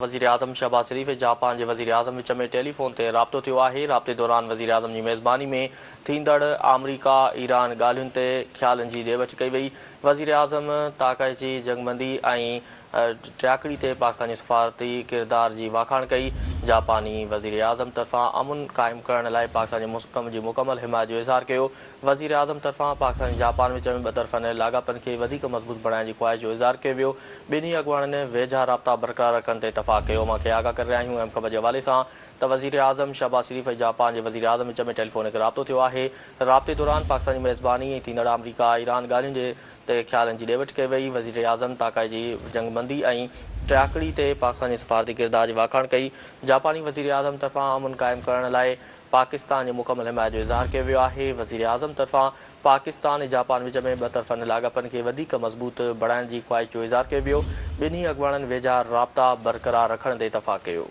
वज़ीर आज़म शहबाज शरीफ़ जापान के वज़ीर आज़म विच में टेलीफोन ते राब्तो थियो आहे। राब्ते दौरान वज़ीर आज़म की मेज़बानी में थींदड़ अमरीका ईरान ॻाल्हियुनि ते ख़्यालनि जी ॾे वठ कई वई। वज़ीर आज़म ताक़ाइजी जंगबंदी ऐं टियाकड़ी ते पाकिस्तानी सफ़ारती किरदार की वाखाण कई। जापानी वज़ीर आज़म तरफ़ां अमुन क़ाइम करण लाइ पाकिस्तान जे मुस्तहकम जी मुकमल हिमायत जो इज़हार कयो। वज़ीर आज़म तरफ़ां पाकिस्तान ऐं जापान विच में ॿ लाॻापनि खे वधीक मज़बूत बणाइण जी ख़्वाहिश जो इज़हार कयो वियो। ॿिन्ही अॻुवाणनि वेझा राब्ता बरक़रार रखण ते इतफ़ाक़ कयो। मांखे आगाह करे रहिया आहियूं अहम ख़बर जे हवाले सां त वज़ीर आज़म शहबाज शरीफ़ जापान के वज़ीर आज़म विच में टेलीफोनिक राब्तो थियो आहे। राब्ते दौरान पाकिस्तानी मेज़बानी ऐं थींदड़ अमरीका ईरान ॻाल्हियुनि ते ख़्यालनि जी ॾे वठ कई वई। वज़ीर आज़म ताक़ाइजी जंगबंदी ऐं टियाकड़ी ते पाकिस्तानी सफ़ारती किरदार जी वाखाण कई। जापानी वज़ीर आज़म तरफ़ां अमुन क़ाइम करण लाइ पाकिस्तान जे मुकमल हिमायत जो इज़हार कयो वियो आहे। वज़ीर आज़म तरफ़ां पाकिस्तान ऐं जापान विच में ॿ लाॻापनि खे वधीक मज़बूत बणाइण जी ख़्वाहिश जो इज़हार कयो वियो। ॿिन्ही अॻुवाणनि वेझा राब्ता बरक़रार रखण ते इतफ़ाक़ कयो।